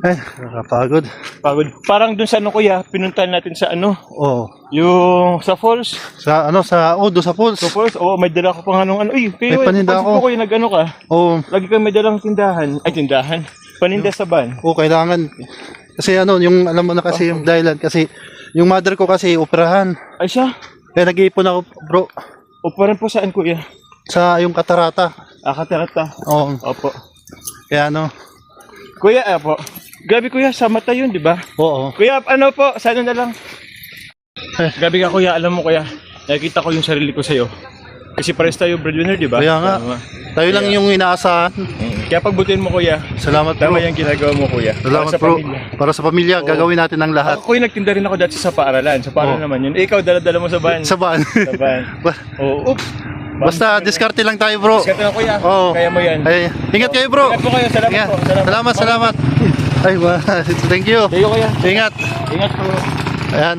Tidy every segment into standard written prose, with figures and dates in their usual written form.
Ay, nakapagod. Pagod. Parang dun sa ano kuya, pinuntahan natin sa ano, Oo. yung sa falls. Sa ano, doon sa pools. Sa falls, may dala ko pang anong ano. Uy, kayo, May paninda pansin ako. ko kuya, nag-ano ka. Oo. Lagi kang may dalang tindahan. Ay, tindahan. Paninda sa van. Oo, kailangan. Kasi ano, yung alam mo na kasi yung dahilan. Kasi yung mother ko kasi operahan. Ay siya? Kaya nag-iipon ako, bro. O parang po saan kuya? Sa yung katarata. Katarata. Oo. Opo. Kaya ano. Kuya, po. Gabi kuya, sa mata yun, di ba? Oo. Kuya, ano po, sana na lang. Gabi ka kuya, alam mo kuya, nakikita ko yung sarili ko sa'yo. Kasi pares tayo breadwinner, di ba? Kaya nga. Tama. Tayo lang yung inaasahan. Kaya pagbutin mo kuya, Salamat bro. tama yung ginagawa mo kuya. Salamat Para sa bro. pamilya. Para sa pamilya, gagawin natin ang lahat. Ako kuya, nagtinda rin ako dati sa paaralan. Sa paaralan naman yun. Ikaw, dala-dala mo sa van. Sa van. Sa van. Oo. Oops. Basta diskarte lang tayo bro. Diskarte na kuya. Oo. Kaya mo yan. Ay, ingat kayo bro. Ingat po kayo. Salamat Ingat. po. Salamat. Ay, thank you. Kayo kuya. Ingat. Ingat po. Ayan.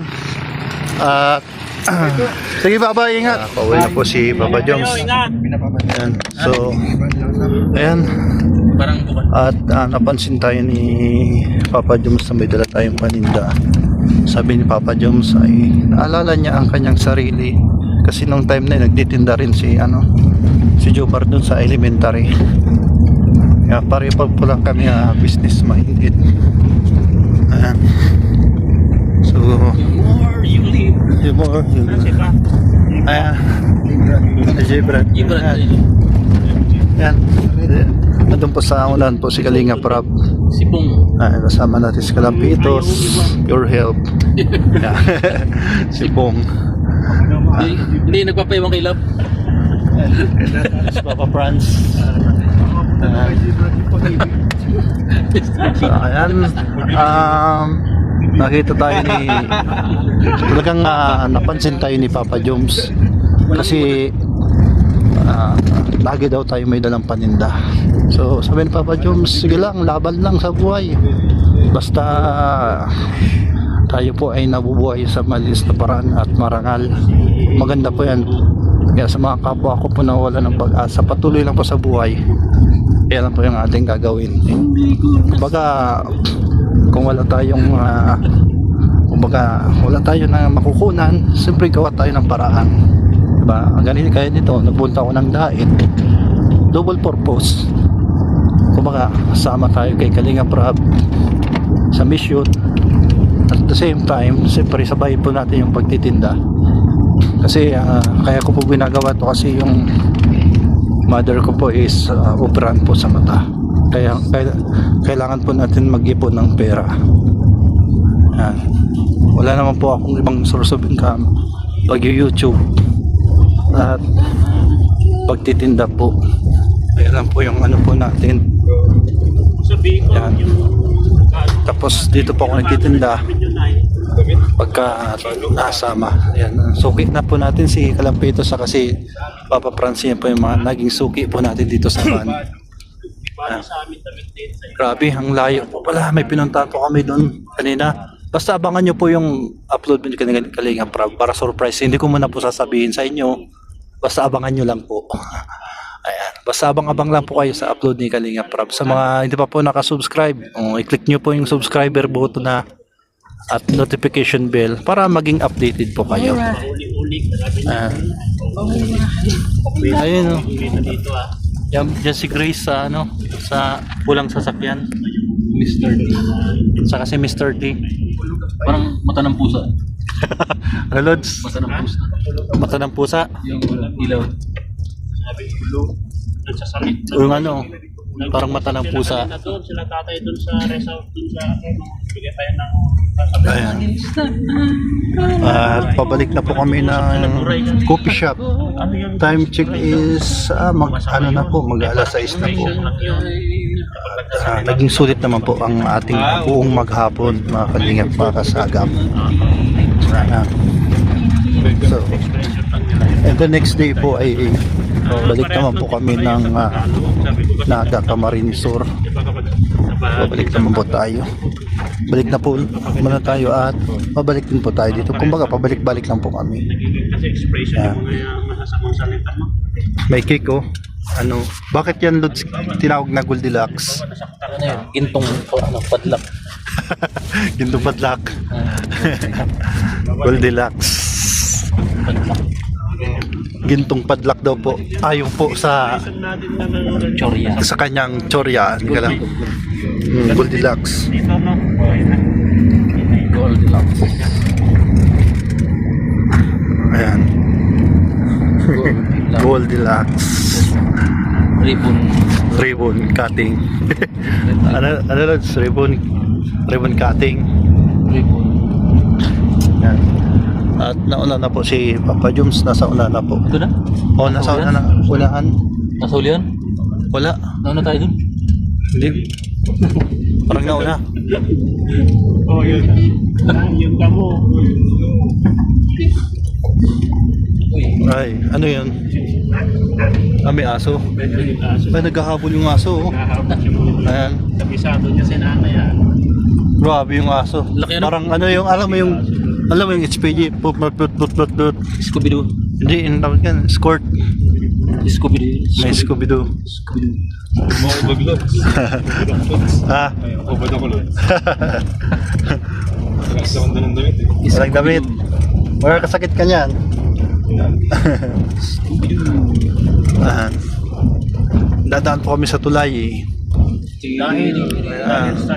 Sige baba, ingat. Pauwi na po si Papa Joms. Ayan. So, ayan. At napansin tayo ni Papa Joms na may dala tayong paninda. Sabi ni Papa Joms ay naalala niya ang kanyang sarili. Kasi nung time na yun, nagtitinda rin si Jomar dun sa elementary. Kaya pare-pag po lang kami business minded. Ayan. So, the more you live. Ayan. Jebrat. Ayan. Nandun po sa unahan po si Kalinga Prab. Si Pong. Kasama natin si Kalampitos. Your help. Ayan. Si Pong. Hindi nagpapayawang kay Love. Si Papa Franz. So, ayan. Nakita tayo ni talagang napansin tayo ni Papa Joms kasi lagi daw tayo may dalang paninda. So sabi ni Papa Joms, sige lang, laban lang sa buhay, basta tayo po ay nabubuhay sa malinis na paraan at marangal. Maganda po yan. Kaya sa mga kapwa ko po na wala ng pag-asa, patuloy lang po sa buhay. Kaya lang po yung ating gagawin. Kumbaga kung wala tayong wala tayo na makukunan, siyempre gawa tayo ng paraan, diba? Ganito kaya nito, nagpunta ako ng Dait, double purpose. Kumbaga sama tayo kay Kalinga Prab sa mission, at the same time siyempre sabay po natin yung pagtitinda. Kasi kaya ko po ginagawa to kasi yung mother ko po is operahan po sa mata. Kaya kailangan po natin mag-ipon ng pera. Wala naman po akong ibang source of income, pag-YouTube at pagtitinda po. Kaya lang po yung ano po natin. Yan. Tapos dito po ako nagtitinda pagka nasama. Ayan. Suki na po natin si Kalampito sa kasi Papa Francine po yung mga naging suki po natin dito sa van. Grabe, ang layo po pala. May pinuntahan po kami doon kanina. Basta abangan nyo po yung upload mo kanina Kalinga Prab para surprise. Hindi ko muna po sasabihin sa inyo. Basta abangan nyo lang po. Ayan. Basta abang-abang lang po kayo sa upload ni Kalinga Prab. Sa mga hindi pa po nakasubscribe, i-click nyo po yung subscriber button na at notification bell para maging updated po kayo. Ayun o. Yan si Grace sa sa pulang sasakyan. Mr. T. Saka si Mr. T. Parang mata ng pusa. Ano Lods? Mata ng pusa. Mata ng pusa? Yung ilaw. Yung parang mata ng pusa. Doon sila tatay doon sa resort doon sa bigay tayo ng Ayan. At pabalik na po kami ng coffee shop. Time check is mag-alas 6 na po. Naging sulit naman po ang ating buong maghapon, mga kalingap, mga kasagap. So, and the next day po ay balik naman po kami ng Naga Camarines Sur. Babalik naman po tayo. Balik na po muna tayo at pabalik din po tayo dito. Kumbaga pabalik-balik lang po kami. May cake oh. ano, bakit yan Lods tinawag na Goldilocks? Ano yun? Gintong padlak. Gintong padlak. Goldilocks. Gintong padlak daw po. Ayon po sa Chorya. sa kanyang tsorya. Hindi ka lang. Goldilocks. Dito, no? Goldilocks. Ayan. Goldilocks. Goldilocks. Ribbon. Cutting. ano Lods? Ribbon cutting. Ribbon. Yan. At nauna na po si Papa Jums, nasa una na po. Ito na? O, nasa una na. Unahan. Nasa huli yan? Wala. Nauna tayo dun? Hindi. Parang nauna. Oh, yun. Yung damo. Uy. Ay, ano yun? Ah, may aso. Ay, naghahabol yung aso. Oh. Nakahapos yung Ayan. kabisado niya si nanay. Grabe yung aso. Laki, ano? Parang ano yung, alam mo yung HPG. Put. Scooby-Doo. Hindi, yung tawag yan. Escort. Scooby-Doo. May Scooby-Doo. Ah, walang damit. Wala kasakit ka niyan. Ayan. Dadaan po kami sa tulay eh. Dahil sa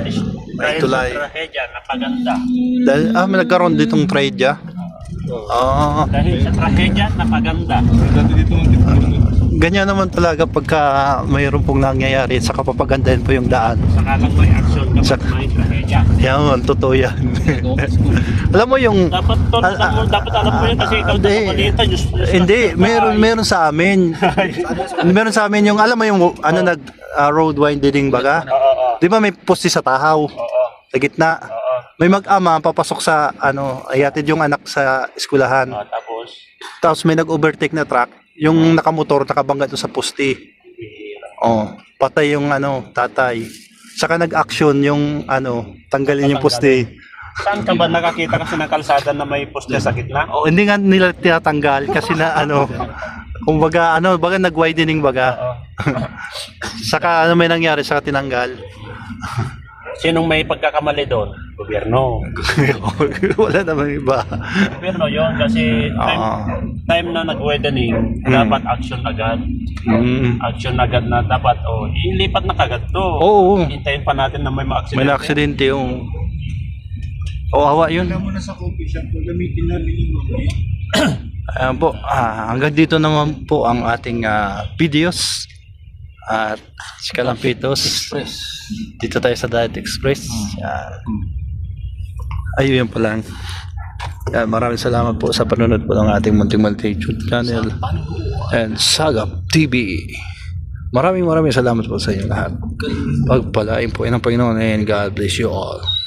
tulay. trahedya, napaganda. Dahil, may nagkaroon ditong trade. Dahil sa trahedya, napaganda. Ganyan naman talaga pagka mayroon pong nangyayari sa kapapagandahin po yung daan. Saka lang may action kapag may trahedya. Yan, totoo yan. Alam mo yung... Dapat alam mo yun kasi ikaw Hindi. nakabalita. Hindi, meron sa amin. Meron sa amin yung, alam mo yung road widening baga? Oo. Di ba may poste sa Tahaw? Oo. Sa gitna? Oo. May mag-ama papasok sa ayatid yung anak sa eskwelahan. Tapos, Tapos may nag-overtake na truck, yung nakamotor nakabangga doon sa poste. Oh, patay yung tatay. Saka nag-action yung tanggalin yung poste. saan ka ba nakakita kasi ng kalsada na may poste sa gitna? Oh, hindi nga nila tinatanggal kasi na kumbaga baga nag-widening baga. Saka may nangyari saka tinanggal. Sinong may pagkakamali doon? Gobyerno. Wala namang iba. Gobyerno yun kasi time na nag-widening, dapat action agad. Action agad na dapat, ilipat na kagad to. Oo. Hintayin pa natin na may ma-accident. May na-aksidente yung awa yun. Ayan po, hanggang dito naman po ang ating videos. At si Kalampitos, dito tayo sa Diet Express. Ayun pa lang. Yan, maraming salamat po sa panonood po ng ating Munting Maltese YouTube channel and Sagap TV. Maraming salamat po sa inyo lahat. Pagpalain po ng Panginoon and God bless you all.